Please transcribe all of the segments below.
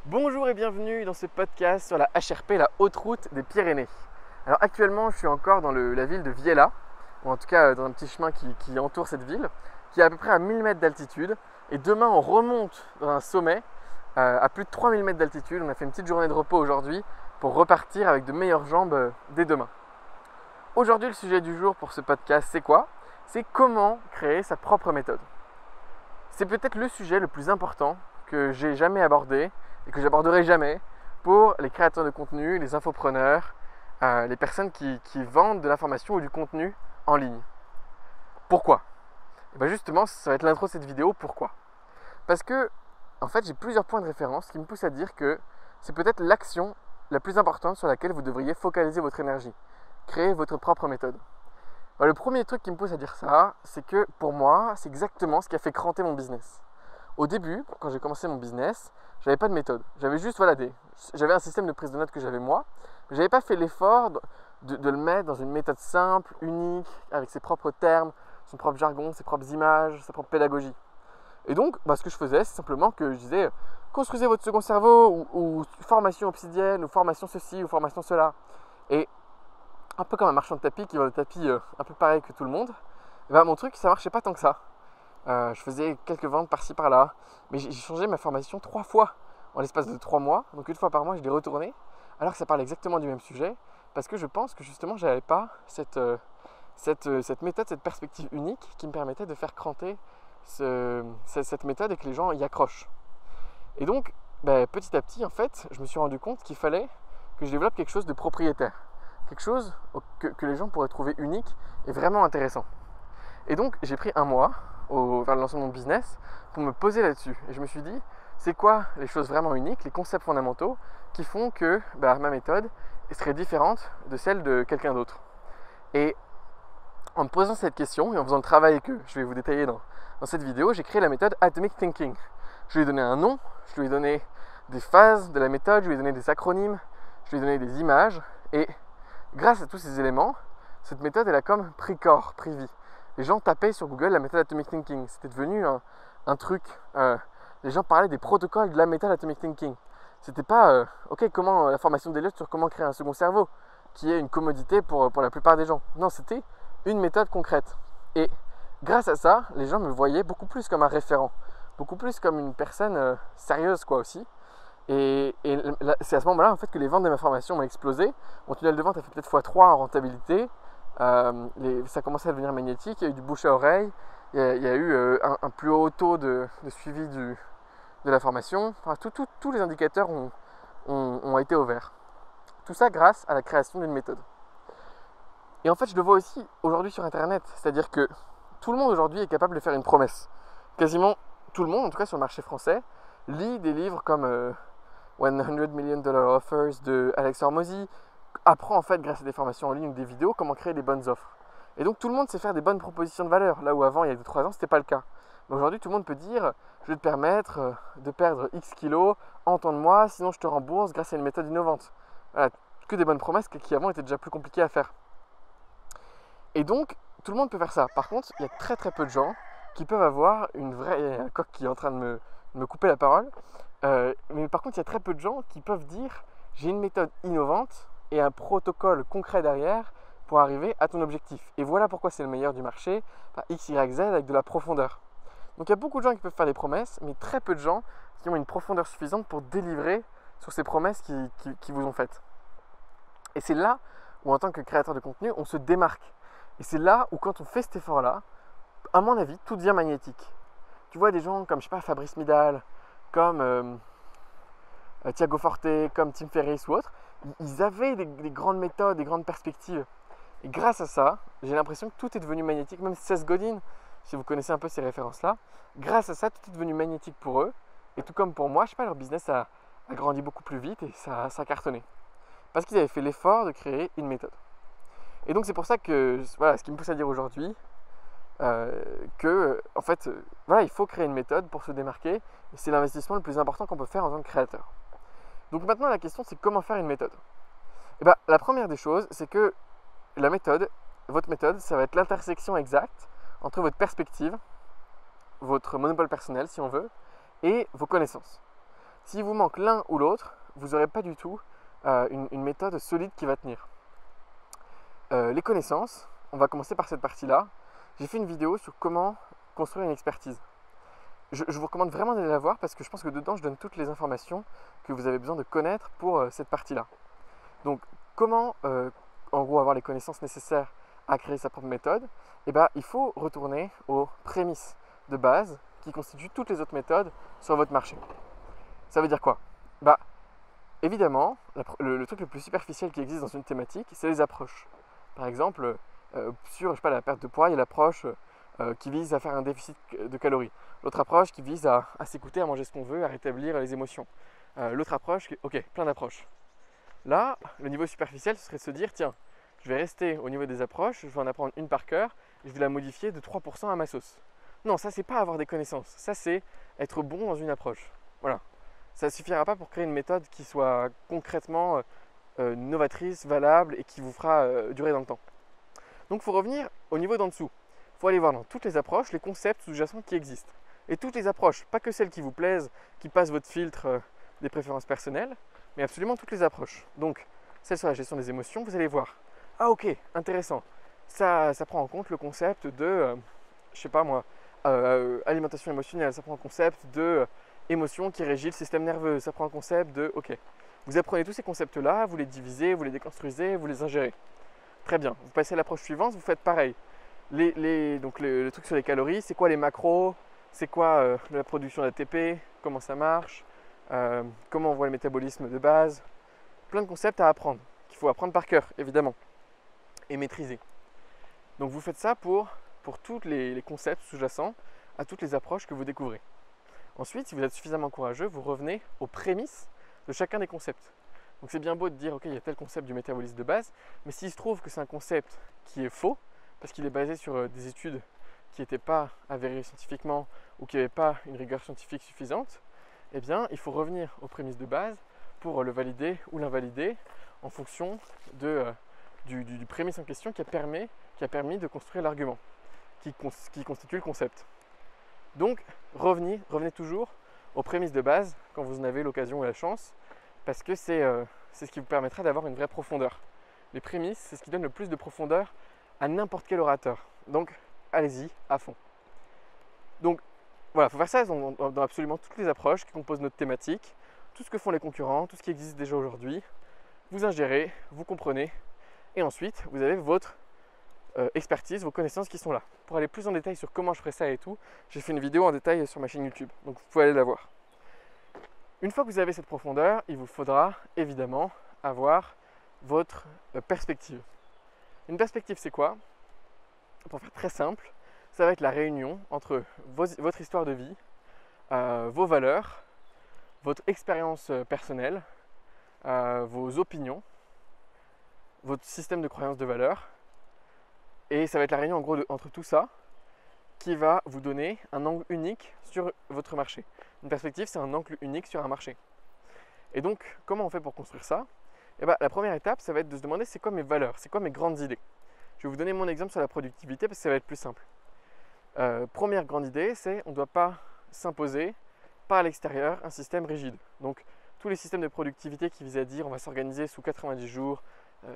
Bonjour et bienvenue dans ce podcast sur la HRP, la haute route des Pyrénées. Alors actuellement je suis encore dans la ville de Viella, ou en tout cas dans un petit chemin qui entoure cette ville, qui est à peu près à 1000 mètres d'altitude. Et demain on remonte dans un sommet à plus de 3000 mètres d'altitude. On a fait une petite journée de repos aujourd'hui pour repartir avec de meilleures jambes dès demain. Aujourd'hui le sujet du jour pour ce podcast c'est quoi? C'est comment créer sa propre méthode. C'est peut-être le sujet le plus important que j'ai jamais abordé et que j'aborderai jamais pour les créateurs de contenu, les infopreneurs, les personnes qui vendent de l'information ou du contenu en ligne. Pourquoi? Et bien justement, ça va être l'intro de cette vidéo. Pourquoi? Parce que, en fait, j'ai plusieurs points de référence qui me poussent à dire que c'est peut-être l'action la plus importante sur laquelle vous devriez focaliser votre énergie. Créer votre propre méthode. Le premier truc qui me pousse à dire ça, c'est que pour moi, c'est exactement ce qui a fait cranter mon business. Au début, quand j'ai commencé mon business, j'avais pas de méthode. J'avais juste j'avais un système de prise de notes que j'avais moi, mais j'avais pas fait l'effort de le mettre dans une méthode simple, unique, avec ses propres termes, son propre jargon, ses propres images, sa propre pédagogie. Et donc, ce que je faisais, c'est simplement que je disais construisez votre second cerveau ou formation obsidienne ou formation ceci ou formation cela. Et un peu comme un marchand de tapis qui vend des tapis un peu pareil que tout le monde, mon truc ça marchait pas tant que ça. Je faisais quelques ventes par-ci par-là, mais j'ai changé ma formation 3 fois en l'espace de 3 mois. Donc une fois par mois, je l'ai retournée, alors que ça parle exactement du même sujet, parce que je pense que justement, j'avais pas cette méthode, cette perspective unique qui me permettait de faire cranter cette méthode et que les gens y accrochent. Et donc, petit à petit, en fait, je me suis rendu compte qu'il fallait que je développe quelque chose de propriétaire, quelque chose que les gens pourraient trouver unique et vraiment intéressant. Et donc, j'ai pris un mois vers le lancement de mon business pour me poser là-dessus. Et je me suis dit, c'est quoi les choses vraiment uniques, les concepts fondamentaux qui font que ma méthode serait différente de celle de quelqu'un d'autre. Et en me posant cette question et en faisant le travail que je vais vous détailler dans cette vidéo, j'ai créé la méthode Atomic Thinking. Je lui ai donné un nom, je lui ai donné des phases de la méthode, je lui ai donné des acronymes, je lui ai donné des images. Et grâce à tous ces éléments, cette méthode, elle a comme pris corps, pris vie. Les gens tapaient sur Google la méthode Atomic Thinking. C'était devenu un truc. Les gens parlaient des protocoles de la méthode Atomic Thinking. C'était pas comment la formation d'Eliott sur comment créer un second cerveau, qui est une commodité pour la plupart des gens. Non, c'était une méthode concrète. Et grâce à ça, les gens me voyaient beaucoup plus comme un référent, beaucoup plus comme une personne sérieuse aussi. Et c'est à ce moment-là en fait que les ventes de ma formation ont explosé. Mon tunnel de vente a fait peut-être x3 en rentabilité. Ça commençait à devenir magnétique, il y a eu du bouche à oreille, il y a eu un plus haut taux de suivi de la formation. Enfin, tous les indicateurs ont été au vert. Tout ça grâce à la création d'une méthode. Et en fait, je le vois aussi aujourd'hui sur Internet, c'est-à-dire que tout le monde aujourd'hui est capable de faire une promesse. Quasiment tout le monde, en tout cas sur le marché français, lit des livres comme 100 Million Dollar Offers de Alex Hormozy, apprend en fait grâce à des formations en ligne ou des vidéos comment créer des bonnes offres. Et donc tout le monde sait faire des bonnes propositions de valeur, là où avant il y a 2-3 ans c'était pas le cas. Mais aujourd'hui tout le monde peut dire je vais te permettre de perdre X kilos en temps de mois, sinon je te rembourse grâce à une méthode innovante. Voilà, que des bonnes promesses qui avant étaient déjà plus compliquées à faire. Et donc tout le monde peut faire ça. Par contre il y a très très peu de gens qui peuvent avoir une vraie... Il y a un coq qui est en train de me couper la parole. Mais par contre il y a très peu de gens qui peuvent dire j'ai une méthode innovante et un protocole concret derrière pour arriver à ton objectif. Et voilà pourquoi c'est le meilleur du marché, X, Y, Z avec de la profondeur. Donc il y a beaucoup de gens qui peuvent faire des promesses, mais très peu de gens qui ont une profondeur suffisante pour délivrer sur ces promesses qui vous ont faites. Et c'est là où en tant que créateur de contenu, on se démarque. Et c'est là où quand on fait cet effort-là, à mon avis, tout devient magnétique. Tu vois des gens comme, Fabrice Midal, comme Thiago Forte, comme Tim Ferriss ou autres, ils avaient des grandes méthodes, des grandes perspectives. Et grâce à ça, j'ai l'impression que tout est devenu magnétique. Même Seth Godin, si vous connaissez un peu ces références-là, grâce à ça, tout est devenu magnétique pour eux. Et tout comme pour moi, leur business a grandi beaucoup plus vite et ça a cartonné. Parce qu'ils avaient fait l'effort de créer une méthode. Et donc c'est pour ça que, ce qui me pousse à dire aujourd'hui, il faut créer une méthode pour se démarquer. Et c'est l'investissement le plus important qu'on peut faire en tant que créateur. Donc maintenant la question c'est comment faire une méthode. Et la première des choses c'est que votre méthode, ça va être l'intersection exacte entre votre perspective, votre monopole personnel si on veut, et vos connaissances. S'il vous manque l'un ou l'autre, vous n'aurez pas du tout une méthode solide qui va tenir. Les connaissances, on va commencer par cette partie-là. J'ai fait une vidéo sur comment construire une expertise. Je vous recommande vraiment d'aller la voir parce que je pense que dedans, je donne toutes les informations que vous avez besoin de connaître pour cette partie-là. Donc, comment, en gros, avoir les connaissances nécessaires à créer sa propre méthode? Eh bien, il faut retourner aux prémices de base qui constituent toutes les autres méthodes sur votre marché. Ça veut dire quoi? Bah, évidemment, le truc le plus superficiel qui existe dans une thématique, c'est les approches. Par exemple, sur je sais pas, la perte de poids, il y a l'approche qui vise à faire un déficit de calories. L'autre approche qui vise à s'écouter, à manger ce qu'on veut, à rétablir les émotions. L'autre approche, ok, plein d'approches. Là, le niveau superficiel, ce serait de se dire, tiens, je vais rester au niveau des approches, je vais en apprendre une par cœur, et je vais la modifier de 3% à ma sauce. Non, ça c'est pas avoir des connaissances, ça c'est être bon dans une approche. Voilà. Ça ne suffira pas pour créer une méthode qui soit concrètement novatrice, valable et qui vous fera durer dans le temps. Donc il faut revenir au niveau d'en dessous. Il faut aller voir dans toutes les approches les concepts sous-jacents qui existent. Et toutes les approches, pas que celles qui vous plaisent, qui passent votre filtre des préférences personnelles, mais absolument toutes les approches. Donc, celle sur la gestion des émotions, vous allez voir. Ah ok, intéressant. Ça prend en compte le concept de, je sais pas moi, alimentation émotionnelle. Ça prend en concept de émotion qui régit le système nerveux. Ça prend en concept de, ok. Vous apprenez tous ces concepts-là, vous les divisez, vous les déconstruisez, vous les ingérez. Très bien. Vous passez à l'approche suivante, vous faites pareil. Donc le truc sur les calories, c'est quoi les macros? C'est quoi la production d'ATP? Comment ça marche? Comment on voit le métabolisme de base? Plein de concepts à apprendre, qu'il faut apprendre par cœur, évidemment, et maîtriser. Donc vous faites ça pour tous les concepts sous-jacents à toutes les approches que vous découvrez. Ensuite, si vous êtes suffisamment courageux, vous revenez aux prémices de chacun des concepts. Donc c'est bien beau de dire, ok, il y a tel concept du métabolisme de base, mais s'il se trouve que c'est un concept qui est faux, parce qu'il est basé sur des études qui n'étaient pas avérées scientifiquement ou qui n'avaient pas une rigueur scientifique suffisante, eh bien, il faut revenir aux prémices de base pour le valider ou l'invalider en fonction du prémisse en question qui a permis de construire l'argument qui constitue le concept. Donc, revenez toujours aux prémices de base quand vous en avez l'occasion ou la chance, parce que c'est ce qui vous permettra d'avoir une vraie profondeur. Les prémices, c'est ce qui donne le plus de profondeur à n'importe quel orateur. Donc, allez-y à fond. Donc, voilà, il faut faire ça dans absolument toutes les approches qui composent notre thématique, tout ce que font les concurrents, tout ce qui existe déjà aujourd'hui. Vous ingérez, vous comprenez, et ensuite, vous avez votre expertise, vos connaissances qui sont là. Pour aller plus en détail sur comment je ferai ça et tout, j'ai fait une vidéo en détail sur ma chaîne YouTube, donc vous pouvez aller la voir. Une fois que vous avez cette profondeur, il vous faudra évidemment avoir votre perspective. Une perspective, c'est quoi? Pour faire très simple, ça va être la réunion entre votre histoire de vie, vos valeurs, votre expérience personnelle, vos opinions, votre système de croyances de valeurs. Et ça va être la réunion en gros entre tout ça qui va vous donner un angle unique sur votre marché. Une perspective, c'est un angle unique sur un marché. Et donc, comment on fait pour construire ça? Eh bien, la première étape, ça va être de se demander c'est quoi mes valeurs, c'est quoi mes grandes idées. Je vais vous donner mon exemple sur la productivité parce que ça va être plus simple. Première grande idée, c'est on ne doit pas s'imposer par l'extérieur un système rigide. Donc, tous les systèmes de productivité qui visent à dire on va s'organiser sous 90 jours,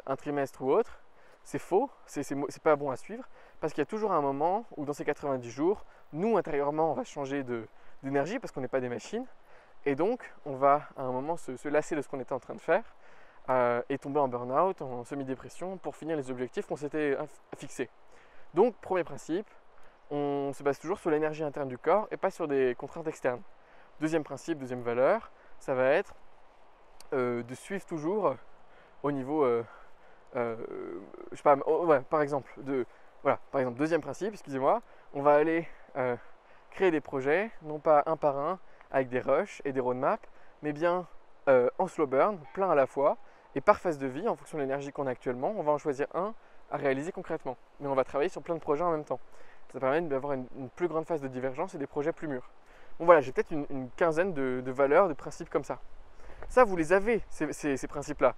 un trimestre ou autre, c'est faux, c'est pas bon à suivre parce qu'il y a toujours un moment où dans ces 90 jours, nous intérieurement on va changer d'énergie parce qu'on n'est pas des machines et donc on va à un moment se lasser de ce qu'on était en train de faire et tomber en burn-out, en semi-dépression pour finir les objectifs qu'on s'était fixés. Donc premier principe, on se base toujours sur l'énergie interne du corps et pas sur des contraintes externes. Deuxième principe, deuxième valeur, ça va être de suivre toujours au niveau je sais pas, ouais, par exemple, deuxième principe, excusez-moi, on va aller créer des projets, non pas un par un, avec des rushs et des roadmaps, mais bien en slow burn, plein à la fois, et par phase de vie, en fonction de l'énergie qu'on a actuellement, on va en choisir un à réaliser concrètement. Mais on va travailler sur plein de projets en même temps. Ça permet d'avoir une plus grande phase de divergence et des projets plus mûrs. Donc voilà, j'ai peut-être une quinzaine de valeurs, de principes comme ça. Ça, vous les avez, ces principes-là.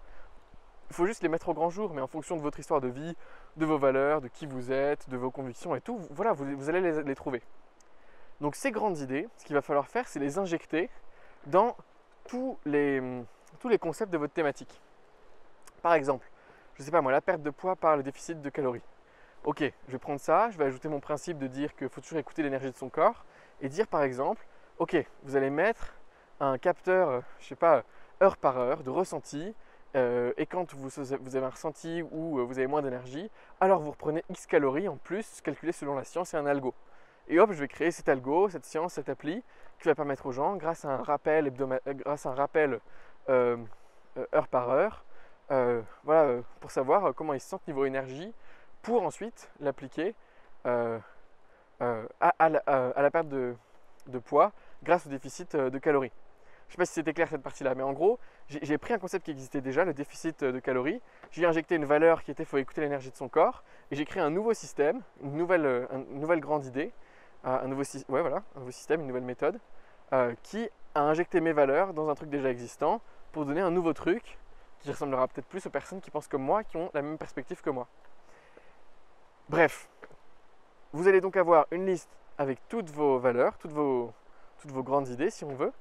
Il faut juste les mettre au grand jour, mais en fonction de votre histoire de vie, de vos valeurs, de qui vous êtes, de vos convictions et tout, voilà, vous allez les trouver. Donc ces grandes idées, ce qu'il va falloir faire, c'est les injecter dans tous les concepts de votre thématique. Par exemple, je ne sais pas moi, la perte de poids par le déficit de calories. Ok, je vais prendre ça, je vais ajouter mon principe de dire qu'il faut toujours écouter l'énergie de son corps et dire par exemple, ok, vous allez mettre un capteur, je ne sais pas, heure par heure de ressenti et quand vous avez un ressenti où vous avez moins d'énergie, alors vous reprenez X calories en plus, calculé selon la science et un algo. Et hop, je vais créer cet algo, cette science, cette appli qui va permettre aux gens, grâce à un rappel, heure par heure, voilà, pour savoir comment ils se sentent niveau énergie, pour ensuite l'appliquer à la perte de poids grâce au déficit de calories. Je ne sais pas si c'était clair cette partie-là, mais en gros, j'ai pris un concept qui existait déjà, le déficit de calories, j'ai injecté une valeur qui était faut écouter l'énergie de son corps, et j'ai créé un nouveau système, une nouvelle grande idée, un nouveau système, une nouvelle méthode, qui a injecté mes valeurs dans un truc déjà existant pour donner un nouveau truc qui ressemblera peut-être plus aux personnes qui pensent comme moi, qui ont la même perspective que moi. Bref, vous allez donc avoir une liste avec toutes vos valeurs, toutes vos grandes idées si on veut.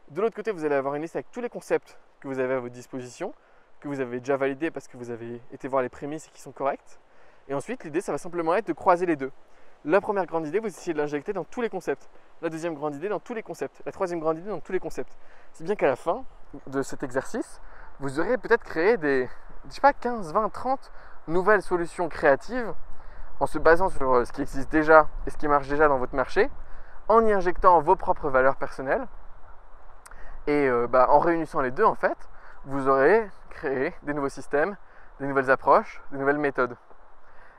De l'autre côté, vous allez avoir une liste avec tous les concepts que vous avez à votre disposition, que vous avez déjà validés parce que vous avez été voir les prémices et qui sont correctes. Et ensuite, l'idée, ça va simplement être de croiser les deux. La première grande idée, vous essayez de l'injecter dans tous les concepts. La deuxième grande idée, dans tous les concepts. La troisième grande idée, dans tous les concepts. Si bien qu'à la fin de cet exercice, vous aurez peut-être créé des, je sais pas, 15, 20, 30 nouvelles solutions créatives en se basant sur ce qui existe déjà et ce qui marche déjà dans votre marché, en y injectant vos propres valeurs personnelles. Et en réunissant les deux, en fait, vous aurez créé des nouveaux systèmes, des nouvelles approches, des nouvelles méthodes.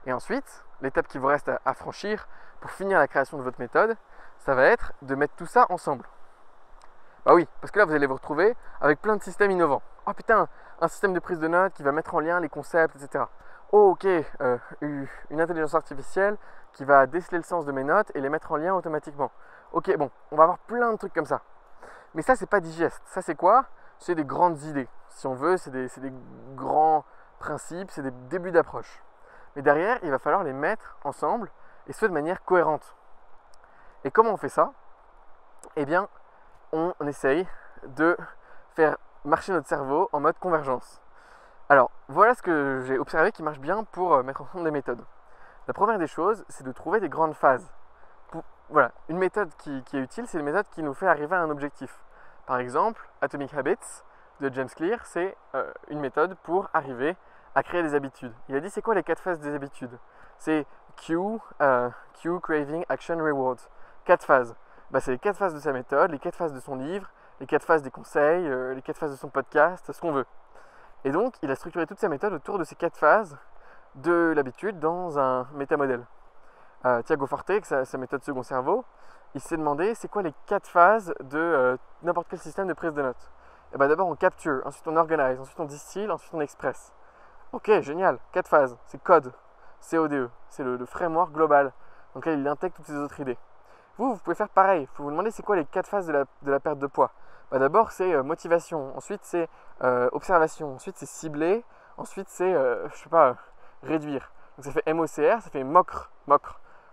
Et ensuite, l'étape qui vous reste à franchir pour finir la création de votre méthode, ça va être de mettre tout ça ensemble. Bah oui, parce que là, vous allez vous retrouver avec plein de systèmes innovants. Oh putain, un système de prise de notes qui va mettre en lien les concepts, etc. Oh ok, une intelligence artificielle qui va déceler le sens de mes notes et les mettre en lien automatiquement. Ok, bon, on va avoir plein de trucs comme ça. Mais ça, c'est pas digeste. Ça, c'est quoi? C'est des grandes idées. Si on veut, c'est des grands principes, c'est des débuts d'approche. Mais derrière, il va falloir les mettre ensemble et ce de manière cohérente. Et comment on fait ça? Eh bien, on essaye de faire marcher notre cerveau en mode convergence. Alors, voilà ce que j'ai observé qui marche bien pour mettre ensemble des méthodes. La première des choses, c'est de trouver des grandes phases. Voilà, une méthode qui est utile, c'est une méthode qui nous fait arriver à un objectif. Par exemple, Atomic Habits de James Clear, c'est une méthode pour arriver à créer des habitudes. Il a dit c'est quoi les 4 phases des habitudes? C'est Cue, Craving, Action, Reward. 4 phases. C'est les 4 phases de sa méthode, les 4 phases de son livre, les 4 phases des conseils, les 4 phases de son podcast, ce qu'on veut. Et donc, il a structuré toute sa méthode autour de ces 4 phases de l'habitude dans un métamodèle. Tiago Forte, avec sa méthode second cerveau, il s'est demandé c'est quoi les 4 phases de n'importe quel système de prise de notes. Et d'abord on capture, ensuite on organise, ensuite on distille, ensuite on express. Ok, génial, 4 phases, c'est CODE, CODE, c'est le framework global. Donc là il intègre toutes ces autres idées. Vous pouvez faire pareil, il faut vous demander c'est quoi les 4 phases de la perte de poids. D'abord c'est motivation, ensuite c'est observation, ensuite c'est cibler, ensuite c'est, réduire. Donc ça fait MOCR, ça fait MOCR.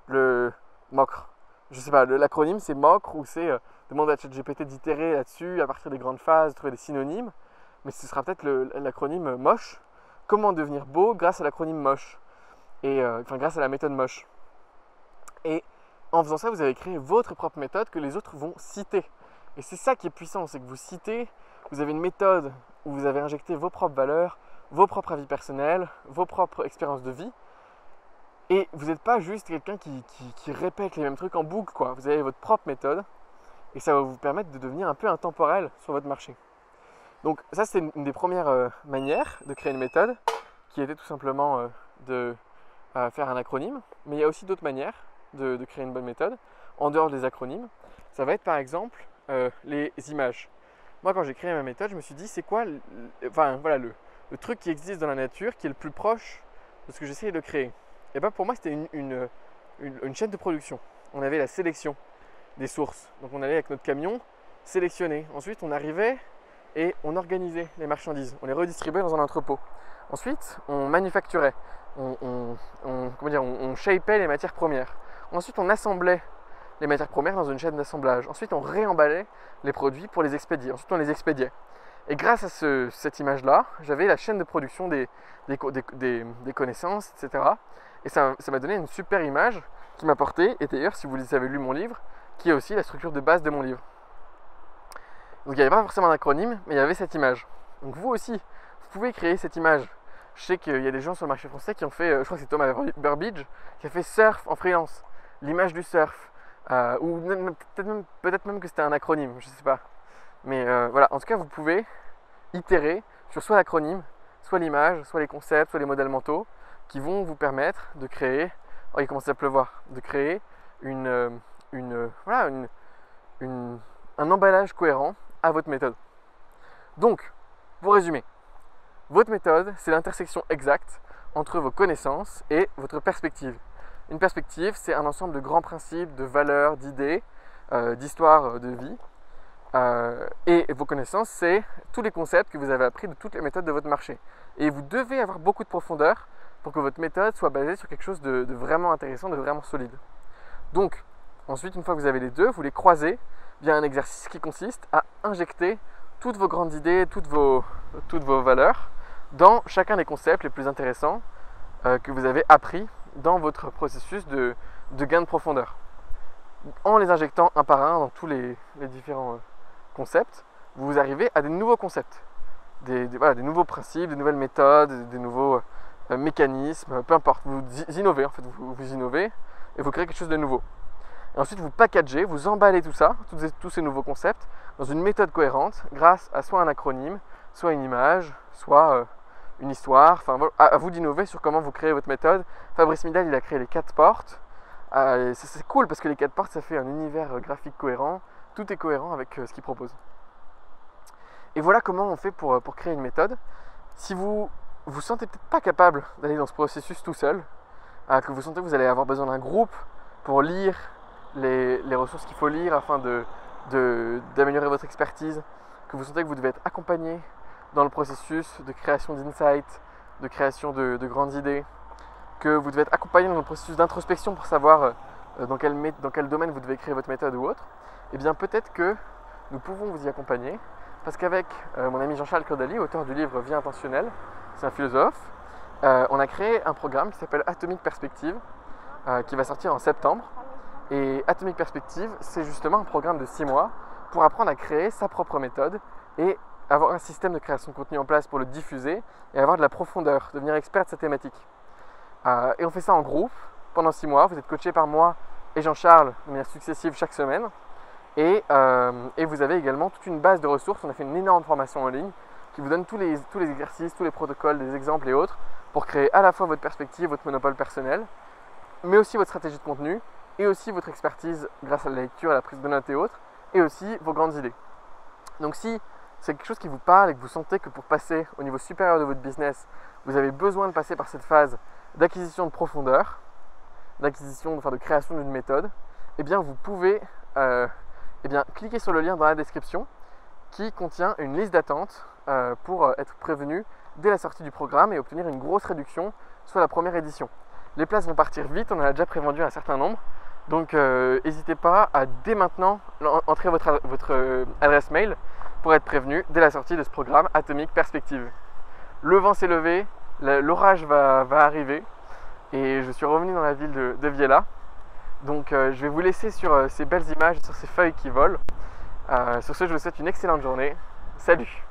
Le MOCR. Je sais pas, l'acronyme c'est MOCR ou c'est demande à ChatGPT d'itérer là-dessus à partir des grandes phases, trouver des synonymes. Mais ce sera peut-être l'acronyme MOCH. Comment devenir beau grâce à l'acronyme MOCH. Et grâce à la méthode MOCH. Et en faisant ça, vous avez créé votre propre méthode que les autres vont citer. Et c'est ça qui est puissant, c'est que vous citez, vous avez une méthode où vous avez injecté vos propres valeurs, vos propres avis personnels, vos propres expériences de vie. Et vous n'êtes pas juste quelqu'un qui répète les mêmes trucs en boucle, quoi. Vous avez votre propre méthode et ça va vous permettre de devenir un peu intemporel sur votre marché. Donc ça, c'est une des premières manières de créer une méthode qui était tout simplement de faire un acronyme. Mais il y a aussi d'autres manières de créer une bonne méthode en dehors des acronymes. Ça va être par exemple les images. Moi, quand j'ai créé ma méthode, je me suis dit c'est quoi le truc qui existe dans la nature qui est le plus proche de ce que j'essayais de créer. Et pour moi, c'était une chaîne de production. On avait la sélection des sources. Donc on allait avec notre camion sélectionner. Ensuite, on arrivait et on organisait les marchandises. On les redistribuait dans un entrepôt. Ensuite, on manufacturait. On shapait les matières premières. Ensuite, on assemblait les matières premières dans une chaîne d'assemblage. Ensuite, on réemballait les produits pour les expédier. Ensuite, on les expédiait. Et grâce à cette image-là, j'avais la chaîne de production des connaissances, etc. Et ça m'a donné une super image qui m'a porté. Et d'ailleurs, si vous avez lu mon livre, qui est aussi la structure de base de mon livre. Donc il n'y avait pas forcément d'acronyme, mais il y avait cette image. Donc vous aussi, vous pouvez créer cette image. Je sais qu'il y a des gens sur le marché français qui ont fait, je crois que c'est Thomas Burbidge, qui a fait surf en freelance, l'image du surf. Ou peut-être même que c'était un acronyme, je ne sais pas. Mais voilà, en tout cas, vous pouvez itérer sur soit l'acronyme, soit l'image, soit les concepts, soit les modèles mentaux, qui vont vous permettre de créer, oh il commence à pleuvoir, de créer un emballage cohérent à votre méthode. Donc, pour résumer, votre méthode, c'est l'intersection exacte entre vos connaissances et votre perspective. Une perspective, c'est un ensemble de grands principes, de valeurs, d'idées, d'histoires de vie. Et vos connaissances, c'est tous les concepts que vous avez appris de toutes les méthodes de votre marché. Et vous devez avoir beaucoup de profondeur pour que votre méthode soit basée sur quelque chose de vraiment intéressant, de vraiment solide. Donc, ensuite, une fois que vous avez les deux, vous les croisez via un exercice qui consiste à injecter toutes vos grandes idées, toutes vos valeurs dans chacun des concepts les plus intéressants que vous avez appris dans votre processus de gain de profondeur. En les injectant un par un dans tous les différents concepts, vous arrivez à des nouveaux concepts, des nouveaux principes, des nouvelles méthodes, des nouveaux mécanismes, peu importe, vous innovez en fait, vous innovez et vous créez quelque chose de nouveau. Et ensuite vous packagez, vous emballez tout ça, tous ces nouveaux concepts, dans une méthode cohérente grâce à soit un acronyme, soit une image, soit une histoire. Enfin, voilà, à vous d'innover sur comment vous créez votre méthode. Fabrice Midal, il a créé les 4 portes. C'est cool parce que les 4 portes, ça fait un univers graphique cohérent. Tout est cohérent avec ce qu'il propose. Et voilà comment on fait pour créer une méthode. Si vous vous sentez peut-être pas capable d'aller dans ce processus tout seul, que vous sentez que vous allez avoir besoin d'un groupe pour lire les ressources qu'il faut lire afin d'améliorer votre expertise, que vous sentez que vous devez être accompagné dans le processus de création d'insights, de création de grandes idées, que vous devez être accompagné dans le processus d'introspection pour savoir dans quel domaine vous devez créer votre méthode ou autre, et bien peut-être que nous pouvons vous y accompagner, parce qu'avec mon ami Jean-Charles Cordali, auteur du livre Vie intentionnelle, c'est un philosophe, on a créé un programme qui s'appelle Atomic Perspective, qui va sortir en septembre. Et Atomic Perspective, c'est justement un programme de 6 mois pour apprendre à créer sa propre méthode et avoir un système de création de contenu en place pour le diffuser et avoir de la profondeur, devenir expert de sa thématique. Et on fait ça en groupe pendant 6 mois. Vous êtes coaché par moi et Jean-Charles de manière successive chaque semaine. Et vous avez également toute une base de ressources. On a fait une énorme formation en ligne qui vous donne tous les exercices, tous les protocoles, des exemples et autres pour créer à la fois votre perspective, votre monopole personnel, mais aussi votre stratégie de contenu et aussi votre expertise grâce à la lecture, à la prise de notes et autres, et aussi vos grandes idées. Donc si c'est quelque chose qui vous parle et que vous sentez que pour passer au niveau supérieur de votre business, vous avez besoin de passer par cette phase d'acquisition de profondeur, de création d'une méthode, eh bien vous pouvez cliquer sur le lien dans la description qui contient une liste d'attente pour être prévenu dès la sortie du programme et obtenir une grosse réduction sur la première édition. Les places vont partir vite, on en a déjà prévendu un certain nombre. Donc n'hésitez pas à dès maintenant entrer votre adresse mail pour être prévenu dès la sortie de ce programme Atomic Perspective. Le vent s'est levé, l'orage va arriver et je suis revenu dans la ville de Viella. Donc je vais vous laisser sur ces belles images, sur ces feuilles qui volent. Sur ce, je vous souhaite une excellente journée. Salut!